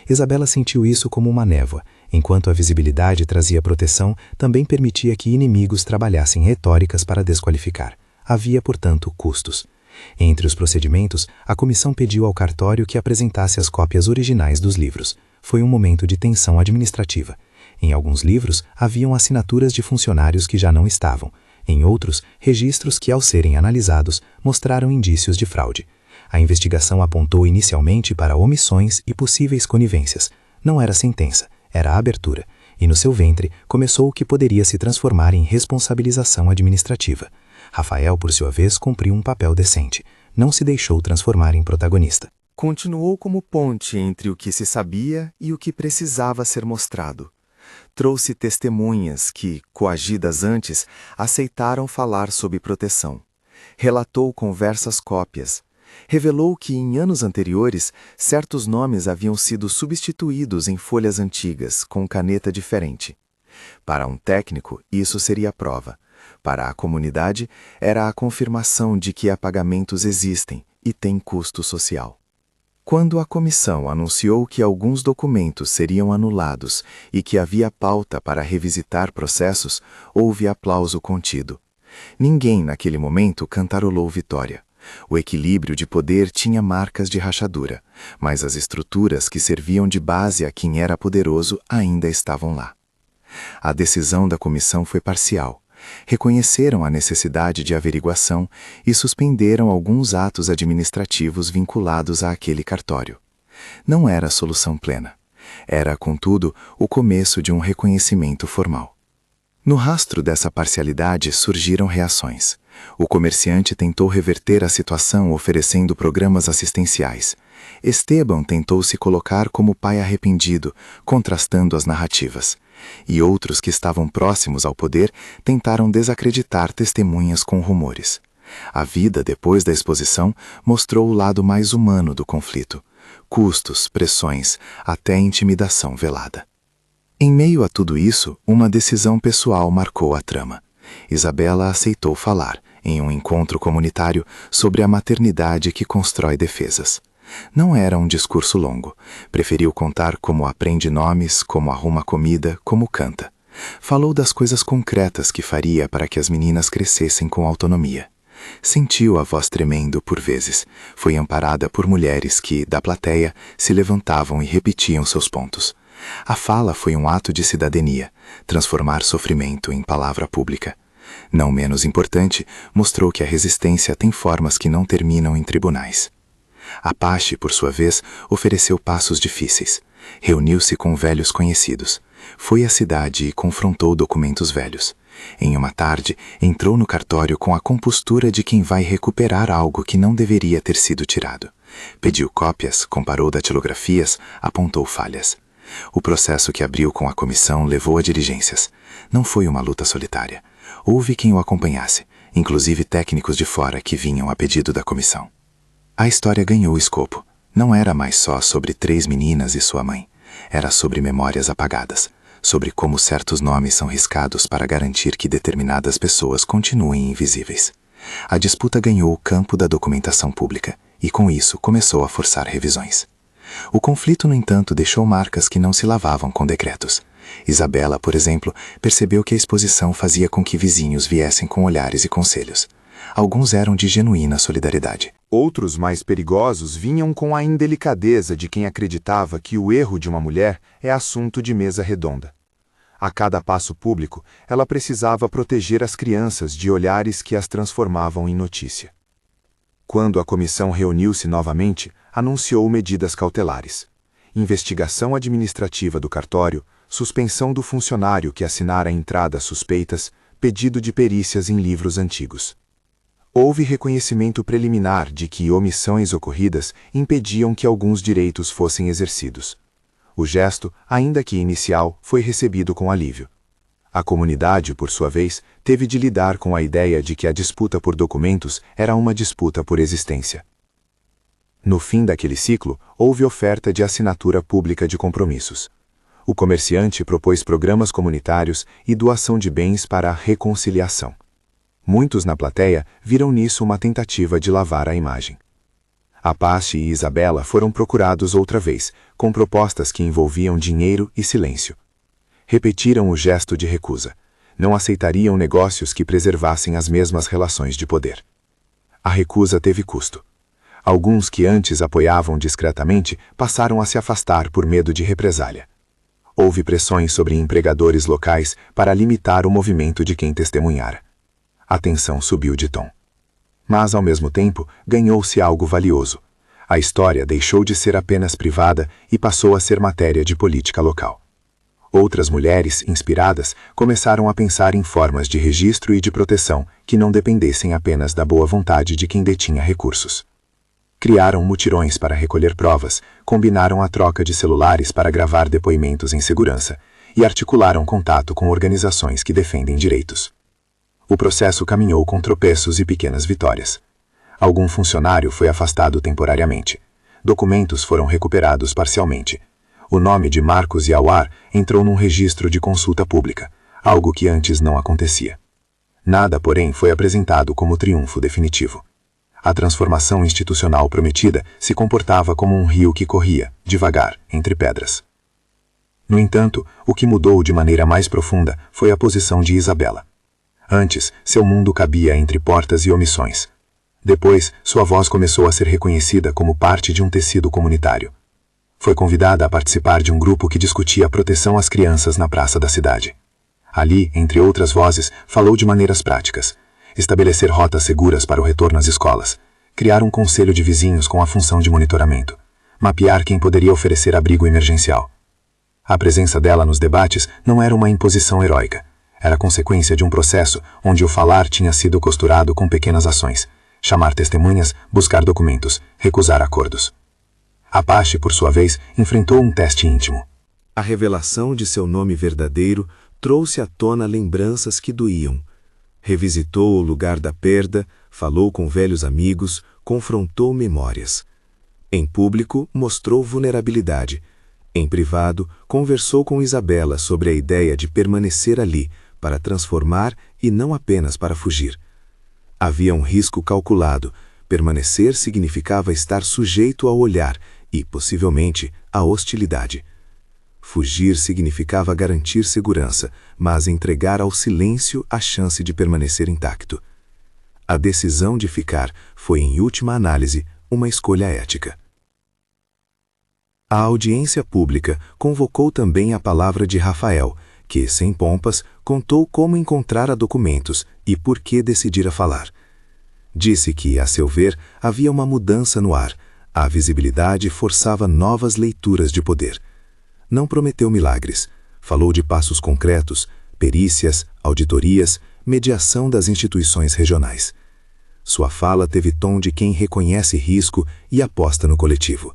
Isabela sentiu isso como uma névoa. Enquanto a visibilidade trazia proteção, também permitia que inimigos trabalhassem retóricas para desqualificar. Havia, portanto, custos. Entre os procedimentos, a comissão pediu ao cartório que apresentasse as cópias originais dos livros. Foi um momento de tensão administrativa. Em alguns livros, haviam assinaturas de funcionários que já não estavam. Em outros, registros que, ao serem analisados, mostraram indícios de fraude. A investigação apontou inicialmente para omissões e possíveis conivências. Não era sentença, era abertura. E no seu ventre começou o que poderia se transformar em responsabilização administrativa. Rafael, por sua vez, cumpriu um papel decente. Não se deixou transformar em protagonista. Continuou como ponte entre o que se sabia e o que precisava ser mostrado. Trouxe testemunhas que, coagidas antes, aceitaram falar sob proteção. Relatou conversas cópias. Revelou que, em anos anteriores, certos nomes haviam sido substituídos em folhas antigas, com caneta diferente. Para um técnico, isso seria prova. Para a comunidade, era a confirmação de que apagamentos existem e têm custo social. Quando a comissão anunciou que alguns documentos seriam anulados e que havia pauta para revisitar processos, houve aplauso contido. Ninguém, naquele momento, cantarolou vitória. O equilíbrio de poder tinha marcas de rachadura, mas as estruturas que serviam de base a quem era poderoso ainda estavam lá. A decisão da comissão foi parcial. Reconheceram a necessidade de averiguação e suspenderam alguns atos administrativos vinculados àquele cartório. Não era a solução plena. Era, contudo, o começo de um reconhecimento formal. No rastro dessa parcialidade surgiram reações. O comerciante tentou reverter a situação oferecendo programas assistenciais. Esteban tentou se colocar como pai arrependido, contrastando as narrativas. E outros que estavam próximos ao poder tentaram desacreditar testemunhas com rumores. A vida depois da exposição mostrou o lado mais humano do conflito. Custos, pressões, até intimidação velada. Em meio a tudo isso, uma decisão pessoal marcou a trama. Isabela aceitou falar, em um encontro comunitário, sobre a maternidade que constrói defesas. Não era um discurso longo. Preferiu contar como aprende nomes, como arruma comida, como canta. Falou das coisas concretas que faria para que as meninas crescessem com autonomia. Sentiu a voz tremendo por vezes. Foi amparada por mulheres que, da plateia, se levantavam e repetiam seus pontos. A fala foi um ato de cidadania, transformar sofrimento em palavra pública. Não menos importante, mostrou que a resistência tem formas que não terminam em tribunais. Apache, por sua vez, ofereceu passos difíceis. Reuniu-se com velhos conhecidos. Foi à cidade e confrontou documentos velhos. Em uma tarde, entrou no cartório com a compostura de quem vai recuperar algo que não deveria ter sido tirado. Pediu cópias, comparou datilografias, apontou falhas. O processo que abriu com a comissão levou a diligências. Não foi uma luta solitária. Houve quem o acompanhasse, inclusive técnicos de fora que vinham a pedido da comissão. A história ganhou escopo. Não era mais só sobre 3 meninas e sua mãe. Era sobre memórias apagadas, sobre como certos nomes são riscados para garantir que determinadas pessoas continuem invisíveis. A disputa ganhou o campo da documentação pública e, com isso, começou a forçar revisões. O conflito, no entanto, deixou marcas que não se lavavam com decretos. Isabela, por exemplo, percebeu que a exposição fazia com que vizinhos viessem com olhares e conselhos. alguns eram de genuína solidariedade. Outros, mais perigosos, vinham com a indelicadeza de quem acreditava que o erro de uma mulher é assunto de mesa redonda. A cada passo público, ela precisava proteger as crianças de olhares que as transformavam em notícia. Quando a comissão reuniu-se novamente, anunciou medidas cautelares: investigação administrativa do cartório, suspensão do funcionário que assinara entradas suspeitas, pedido de perícias em livros antigos. Houve reconhecimento preliminar de que omissões ocorridas impediam que alguns direitos fossem exercidos. O gesto, ainda que inicial, foi recebido com alívio. A comunidade, por sua vez, teve de lidar com a ideia de que a disputa por documentos era uma disputa por existência. No fim daquele ciclo, houve oferta de assinatura pública de compromissos. O comerciante propôs programas comunitários e doação de bens para a reconciliação. Muitos na plateia viram nisso uma tentativa de lavar a imagem. Apache e Isabela foram procurados outra vez, com propostas que envolviam dinheiro e silêncio. Repetiram o gesto de recusa. Não aceitariam negócios que preservassem as mesmas relações de poder. A recusa teve custo. Alguns que antes apoiavam discretamente passaram a se afastar por medo de represália. Houve pressões sobre empregadores locais para limitar o movimento de quem testemunhara. A tensão subiu de tom. Mas, ao mesmo tempo, ganhou-se algo valioso. A história deixou de ser apenas privada e passou a ser matéria de política local. Outras mulheres, inspiradas, começaram a pensar em formas de registro e de proteção que não dependessem apenas da boa vontade de quem detinha recursos. Criaram mutirões para recolher provas, combinaram a troca de celulares para gravar depoimentos em segurança e articularam contato com organizações que defendem direitos. O processo caminhou com tropeços e pequenas vitórias. Algum funcionário foi afastado temporariamente. Documentos foram recuperados parcialmente. O nome de Marcos Yawar entrou num registro de consulta pública, algo que antes não acontecia. Nada, porém, foi apresentado como triunfo definitivo. A transformação institucional prometida se comportava como um rio que corria, devagar, entre pedras. No entanto, o que mudou de maneira mais profunda foi a posição de Isabela. Antes, seu mundo cabia entre portas e omissões. Depois, sua voz começou a ser reconhecida como parte de um tecido comunitário. Foi convidada a participar de um grupo que discutia a proteção às crianças na praça da cidade. Ali, entre outras vozes, falou de maneiras práticas: estabelecer rotas seguras para o retorno às escolas, criar um conselho de vizinhos com a função de monitoramento, mapear quem poderia oferecer abrigo emergencial. A presença dela nos debates não era uma imposição heróica. Era consequência de um processo onde o falar tinha sido costurado com pequenas ações: chamar testemunhas, buscar documentos, recusar acordos. Apache, por sua vez, enfrentou um teste íntimo. A revelação de seu nome verdadeiro trouxe à tona lembranças que doíam. Revisitou o lugar da perda, falou com velhos amigos, confrontou memórias. Em público, mostrou vulnerabilidade. Em privado, conversou com Isabela sobre a ideia de permanecer ali, para transformar e não apenas para fugir. Havia um risco calculado. Permanecer significava estar sujeito ao olhar e, possivelmente, à hostilidade. Fugir significava garantir segurança, mas entregar ao silêncio a chance de permanecer intacto. A decisão de ficar foi, em última análise, uma escolha ética. A audiência pública convocou também a palavra de Rafael, que, sem pompas, contou como encontrara documentos e por que decidira falar. Disse que, a seu ver, havia uma mudança no ar. A visibilidade forçava novas leituras de poder. Não prometeu milagres. Falou de passos concretos, perícias, auditorias, mediação das instituições regionais. Sua fala teve tom de quem reconhece risco e aposta no coletivo.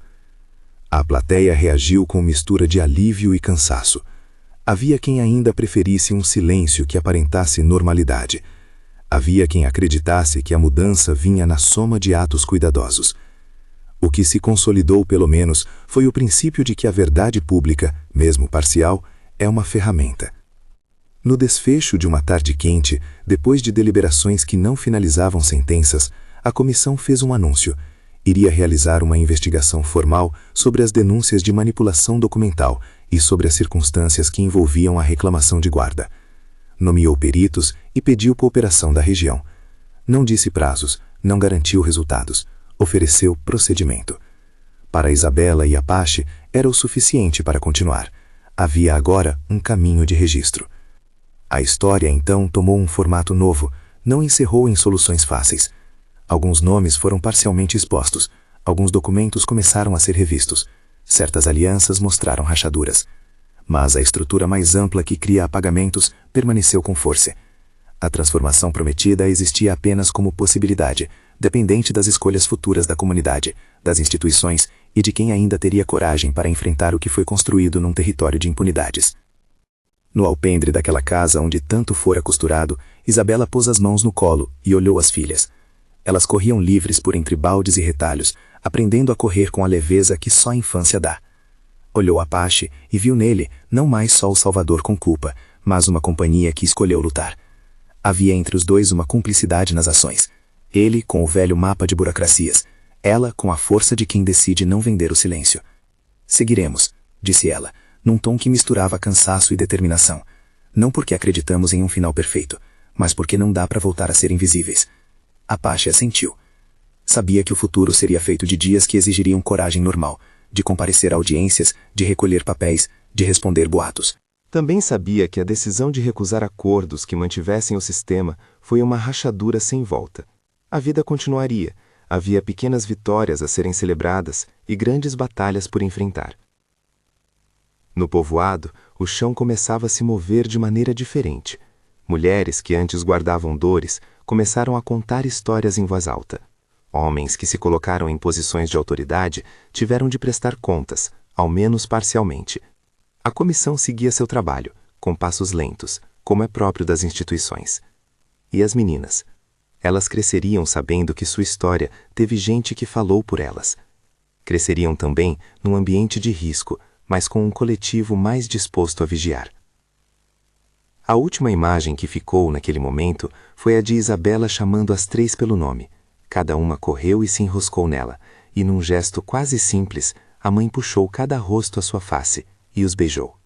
A plateia reagiu com mistura de alívio e cansaço. Havia quem ainda preferisse um silêncio que aparentasse normalidade. Havia quem acreditasse que a mudança vinha na soma de atos cuidadosos. O que se consolidou, pelo menos, foi o princípio de que a verdade pública, mesmo parcial, é uma ferramenta. No desfecho de uma tarde quente, depois de deliberações que não finalizavam sentenças, a comissão fez um anúncio: iria realizar uma investigação formal sobre as denúncias de manipulação documental e sobre as circunstâncias que envolviam a reclamação de guarda. Nomeou peritos e pediu cooperação da região. Não disse prazos, não garantiu resultados, ofereceu procedimento. Para Isabela e Apache era o suficiente para continuar. Havia agora um caminho de registro. A história então tomou um formato novo, não encerrou em soluções fáceis. Alguns nomes foram parcialmente expostos, alguns documentos começaram a ser revistos, certas alianças mostraram rachaduras. Mas a estrutura mais ampla que cria apagamentos permaneceu com força. A transformação prometida existia apenas como possibilidade, dependente das escolhas futuras da comunidade, das instituições e de quem ainda teria coragem para enfrentar o que foi construído num território de impunidades. No alpendre daquela casa onde tanto fora costurado, Isabela pôs as mãos no colo e olhou as filhas. Elas corriam livres por entre baldes e retalhos, aprendendo a correr com a leveza que só a infância dá. Olhou Apache e viu nele não mais só o salvador com culpa, mas uma companhia que escolheu lutar. Havia entre os dois uma cumplicidade nas ações. Ele com o velho mapa de burocracias, ela com a força de quem decide não vender o silêncio. Seguiremos, disse ela, num tom que misturava cansaço e determinação. Não porque acreditamos em um final perfeito, mas porque não dá para voltar a ser invisíveis. Apache assentiu. Sabia que o futuro seria feito de dias que exigiriam coragem normal, de comparecer a audiências, de recolher papéis, de responder boatos. Também sabia que a decisão de recusar acordos que mantivessem o sistema foi uma rachadura sem volta. A vida continuaria, havia pequenas vitórias a serem celebradas e grandes batalhas por enfrentar. No povoado, o chão começava a se mover de maneira diferente. Mulheres que antes guardavam dores começaram a contar histórias em voz alta. Homens que se colocaram em posições de autoridade tiveram de prestar contas, ao menos parcialmente. A comissão seguia seu trabalho, com passos lentos, como é próprio das instituições. E as meninas? Elas cresceriam sabendo que sua história teve gente que falou por elas. Cresceriam também num ambiente de risco, mas com um coletivo mais disposto a vigiar. A última imagem que ficou naquele momento foi a de Isabela chamando as três pelo nome. Cada uma correu e se enroscou nela, e num gesto quase simples, a mãe puxou cada rosto à sua face e os beijou.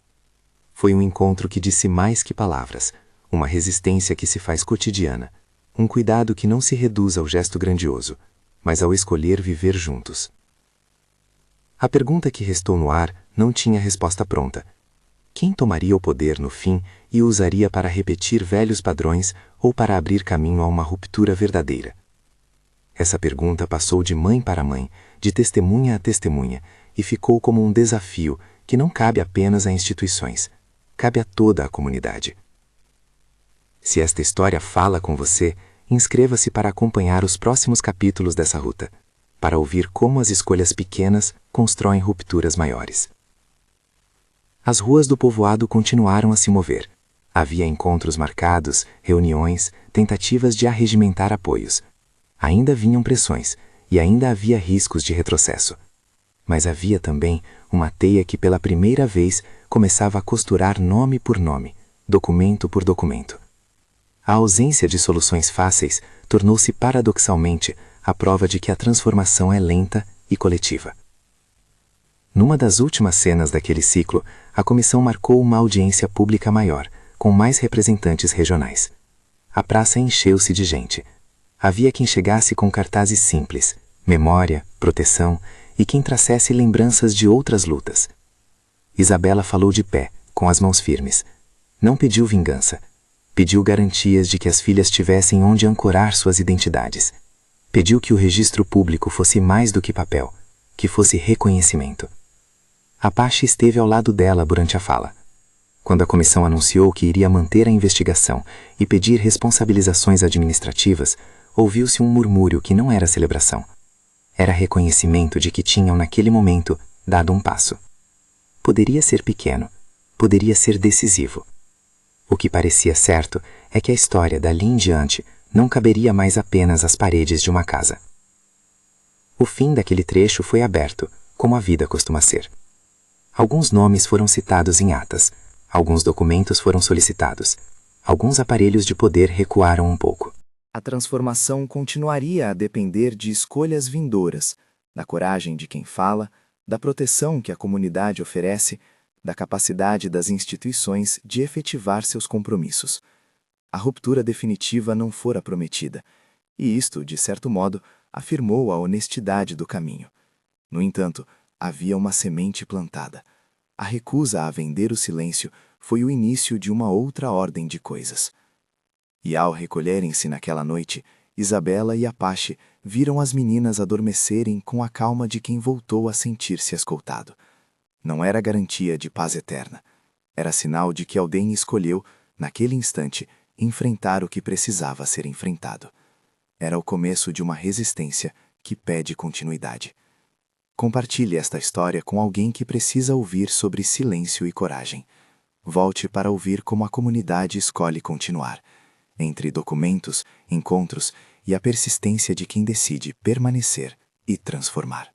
Foi um encontro que disse mais que palavras, uma resistência que se faz cotidiana, um cuidado que não se reduz ao gesto grandioso, mas ao escolher viver juntos. A pergunta que restou no ar não tinha resposta pronta. Quem tomaria o poder no fim e o usaria para repetir velhos padrões ou para abrir caminho a uma ruptura verdadeira? Essa pergunta passou de mãe para mãe, de testemunha a testemunha, e ficou como um desafio que não cabe apenas a instituições, cabe a toda a comunidade. Se esta história fala com você, inscreva-se para acompanhar os próximos capítulos dessa ruta, para ouvir como as escolhas pequenas constroem rupturas maiores. As ruas do povoado continuaram a se mover. Havia encontros marcados, reuniões, tentativas de arregimentar apoios. Ainda vinham pressões, e ainda havia riscos de retrocesso. Mas havia também uma teia que pela primeira vez começava a costurar nome por nome, documento por documento. A ausência de soluções fáceis tornou-se paradoxalmente a prova de que a transformação é lenta e coletiva. Numa das últimas cenas daquele ciclo, a comissão marcou uma audiência pública maior, com mais representantes regionais. A praça encheu-se de gente. Havia quem chegasse com cartazes simples, memória, proteção, e quem trouxesse lembranças de outras lutas. Isabela falou de pé, com as mãos firmes. Não pediu vingança. Pediu garantias de que as filhas tivessem onde ancorar suas identidades. Pediu que o registro público fosse mais do que papel, que fosse reconhecimento. Apache esteve ao lado dela durante a fala. Quando a comissão anunciou que iria manter a investigação e pedir responsabilizações administrativas, ouviu-se um murmúrio que não era celebração. Era reconhecimento de que tinham naquele momento dado um passo. Poderia ser pequeno, poderia ser decisivo. O que parecia certo é que a história dali em diante não caberia mais apenas às paredes de uma casa. O fim daquele trecho foi aberto, como a vida costuma ser. Alguns nomes foram citados em atas, alguns documentos foram solicitados, alguns aparelhos de poder recuaram um pouco. A transformação continuaria a depender de escolhas vindouras, da coragem de quem fala, da proteção que a comunidade oferece, da capacidade das instituições de efetivar seus compromissos. A ruptura definitiva não fora prometida, E isto, de certo modo, afirmou a honestidade do caminho. No entanto, havia uma semente plantada. A recusa a vender o silêncio foi o início de uma outra ordem de coisas. E ao recolherem-se naquela noite, Isabela e Apache viram as meninas adormecerem com a calma de quem voltou a sentir-se escoltado. Não era garantia de paz eterna. Era sinal de que alguém escolheu, naquele instante, enfrentar o que precisava ser enfrentado. Era o começo de uma resistência que pede continuidade. Compartilhe esta história com alguém que precisa ouvir sobre silêncio e coragem. Volte para ouvir como a comunidade escolhe continuar, entre documentos, encontros e a persistência de quem decide permanecer e transformar.